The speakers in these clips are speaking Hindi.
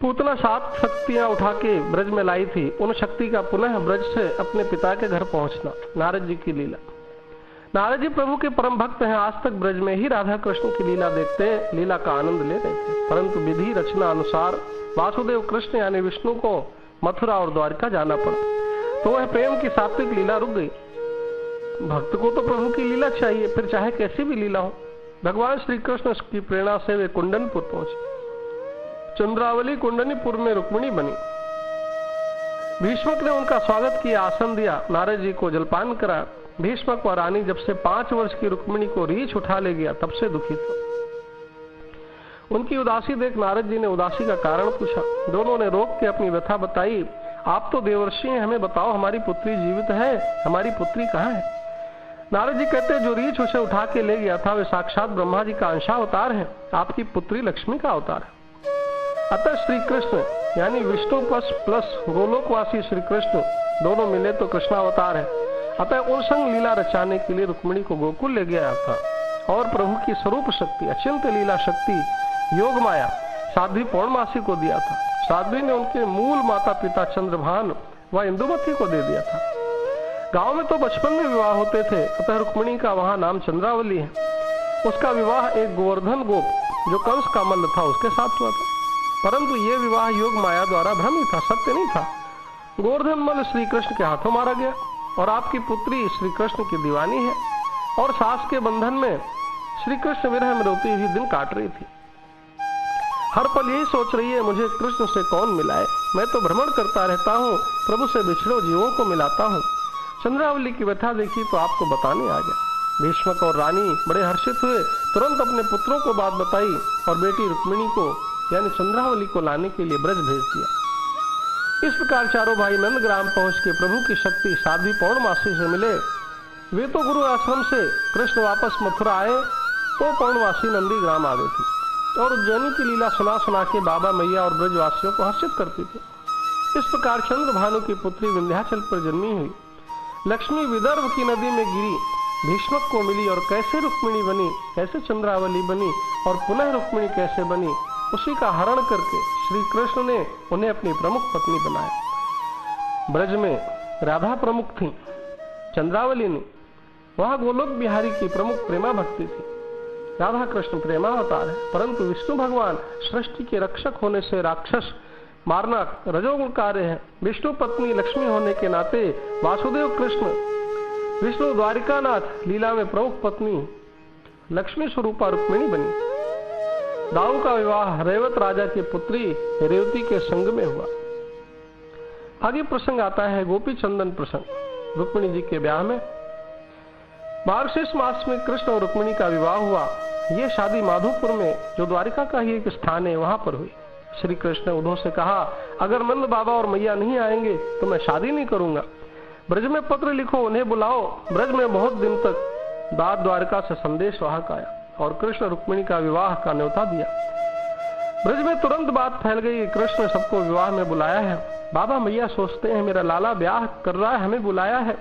पूतना 7 शक्तियां उठा के ब्रज में लाई थी, उन शक्ति का पुनः ब्रज से अपने पिता के घर पहुंचना, नारद जी की लीला। नारद जी प्रभु के परम भक्त हैं, आज तक ब्रज में ही राधा कृष्ण की लीला देखते, लीला का आनंद ले रहे थे। परंतु विधि रचना अनुसार वासुदेव कृष्ण यानी विष्णु को मथुरा और द्वारका जाना पड़ा, तो वह प्रेम की सात्विक लीला रुक गई। भक्त को तो प्रभु की लीला चाहिए, फिर चाहे कैसी भी लीला हो। भगवान श्री कृष्ण की प्रेरणा से वे कुंडनपुर पहुंचे। चंद्रावली कुंडनीपुर में रुक्मिणी बनी। भीष्मक ने उनका स्वागत किया, आसन दिया, नारद जी को जलपान करा। भीष्मक व रानी जब से 5 वर्ष की रुक्मिणी को रीछ उठा ले गया, तब से दुखी था। उनकी उदासी देख नारद जी ने उदासी का कारण पूछा। दोनों ने रोक के अपनी व्यथा बताई। आप तो देवर्षि हैं, हमें बताओ हमारी पुत्री जीवित है, हमारी पुत्री कहाँ है? नारद जी कहते, जो रीछ उसे उठा के ले गया था वे साक्षात ब्रह्मा जी का अंशावतार है, आपकी पुत्री लक्ष्मी का अवतार है। अतः श्री कृष्ण यानी विष्णु प्लस गोलोकवासी श्री कृष्ण दोनों मिले तो कृष्णावतार है। अतः उन संग लीला रचाने के लिए रुक्मिणी को गोकुल ले गया था और प्रभु की स्वरूप शक्ति, अचिंत लीला शक्ति, योग माया साध्वी पौर्णमासी को दिया था। साध्वी ने उनके मूल माता पिता चंद्रभान व इंदुमती को दे दिया था। गांव में तो बचपन में विवाह होते थे, अतः रुक्मिणी का वहां नाम चंद्रावली है। उसका विवाह एक गोवर्धन गोप जो कंस का मल्ल था उसके साथ हुआ था, परंतु ये विवाह योग माया द्वारा भ्रम था, सत्य नहीं था। गोवर्धन मल्ल श्री कृष्ण के हाथों मारा गया और आपकी पुत्री श्री कृष्ण की दीवानी है और सास के बंधन में श्री कृष्ण विरह में रोती हुई दिन काट रही थी। हर पल यही सोच रही है, मुझे कृष्ण से कौन मिलाए, मैं तो भ्रमण करता रहता हूँ, प्रभु से बिछड़े जीवों को मिलाता हूँ। चंद्रावली की व्यथा देखी तो आपको बताने आ गया। भीष्मक और रानी बड़े हर्षित हुए, तुरंत अपने पुत्रों को बात बताई और बेटी रुक्मिणी को यानी चंद्रावली को लाने के लिए ब्रज भेज दिया। इस प्रकार चारों भाई नंदग्राम पहुंच के प्रभु की शक्ति साध्वी पौर्णमासी से मिले। वे तो गुरु आश्रम से कृष्ण वापस मथुरा आए तो पौर्णमासी नंदी ग्राम आ गई थी और उज्जैनी की लीला सुना सुना के बाबा मैया और ब्रजवासियों को हर्षित करती थी। इस प्रकार चंद्रभानु की पुत्री विंध्याचल पर जन्मी हुई। लक्ष्मी विदर्भ की नदी में गिरी, भीष्मक को मिली और कैसे रुक्मिणी बनी, कैसे चंद्रावली बनी और पुनः रुक्मिणी कैसे बनी, उसी का हरण करके श्री कृष्ण ने उन्हें अपनी प्रमुख पत्नी बनाया। ब्रज में राधा प्रमुख थी, चंद्रावली ने, वहां गोलोक बिहारी की प्रमुख प्रेमा भक्ति थी। राधा कृष्ण प्रेमावतार है, परंतु विष्णु भगवान सृष्टि के रक्षक होने से राक्षस मारना रजोगुण कार्य है। विष्णु पत्नी लक्ष्मी होने के नाते वासुदेव कृष्ण विष्णु द्वारिकानाथ लीला में प्रमुख पत्नी लक्ष्मी स्वरूपा रुक्मिणी बनी। दाऊ का विवाह रेवत राजा की पुत्री रेवती के संग में हुआ। आगे प्रसंग आता है गोपी चंदन प्रसंग। रुक्मिणी जी के ब्याह में मार्गशीर्ष मास में कृष्ण और रुक्मिणी का विवाह हुआ। ये शादी माधोपुर में, जो द्वारिका का ही एक स्थान है, वहां पर हुई। श्री कृष्ण ने उद्धव से कहा, अगर नंद बाबा और मैया नहीं आएंगे तो मैं शादी नहीं करूंगा। ब्रज में पत्र लिखो, उन्हें बुलाओ। ब्रज में बहुत दिन तक दाद द्वारका से संदेश वाहक आया और कृष्ण रुक्मिणी का विवाह का न्योता दिया। ब्रज में तुरंत बात फैल गई, कृष्ण ने सबको विवाह में बुलाया है। बाबा मैया सोचते हैं मेरा लाला ब्याह कर रहा है, हमें बुलाया है,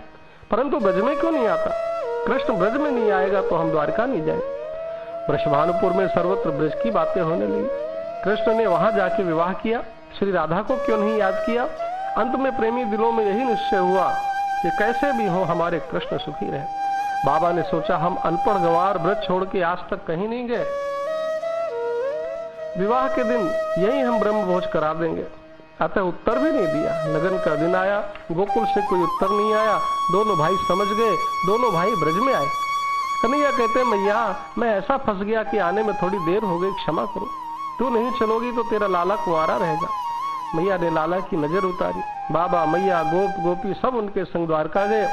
परंतु ब्रज में क्यों नहीं आता? कृष्ण ब्रज में नहीं आएगा तो हम द्वारका नहीं जाएंगे। वृषभानुपुर में सर्वत्र ब्रज की बातें होने लगी। कृष्ण ने वहां जाके विवाह किया, श्री राधा को क्यों नहीं याद किया? अंत में प्रेमी दिलों में यही निश्चय हुआ कि कैसे भी हो हमारे कृष्ण सुखी रहे। बाबा ने सोचा हम अनपढ़ गंवार ब्रज छोड़ के आज तक कहीं नहीं गए, विवाह के दिन यही हम ब्रह्म भोज करा देंगे। अतः उत्तर भी नहीं दिया। लगन का दिन आया, गोकुल से कोई उत्तर नहीं आया। दोनों भाई समझ गए, दोनों भाई ब्रज में आए। कन्हैया कहते, मैया मैं ऐसा फंस गया कि आने में थोड़ी देर हो गई, क्षमा करो, तू नहीं चलोगी तो तेरा लाला कुंवारा रहेगा। मैया ने लाला की नजर उतारी। बाबा मैया गोप गोपी सब उनके संग द्वारका गए।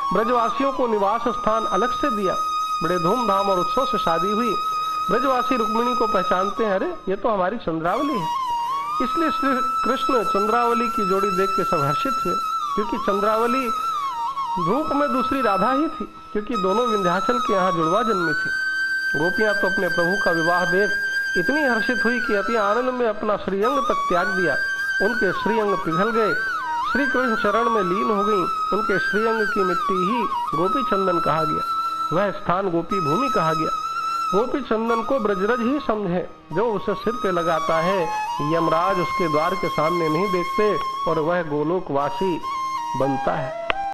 ब्रजवासियों को निवास स्थान अलग से दिया। बड़े धूमधाम और उत्सव से शादी हुई। ब्रजवासी रुक्मिणी को पहचानते हैं, अरे ये तो हमारी चंद्रावली है। इसलिए श्री कृष्ण चंद्रावली की जोड़ी देख के सब हर्षित हुए, क्योंकि चंद्रावली रूप में दूसरी राधा ही थी, क्योंकि दोनों विंध्याचल के यहाँ जुड़वा जन्मी थी। गोपियां तो अपने प्रभु का विवाह देख इतनी हर्षित हुई कि अति आनंद में अपना श्रीअंग तक त्याग दिया। उनके श्रीअंग पिघल गए, श्री कृष्ण चरण में लीन हो गई। उनके श्रीअंग की मिट्टी ही गोपी चंदन कहा गया, वह स्थान गोपी भूमि कहा गया। गोपी चंदन को ब्रजरज ही समझे। जो उसे सिर पे लगाता है, यमराज उसके द्वार के सामने नहीं देखते और वह गोलोकवासी बनता है।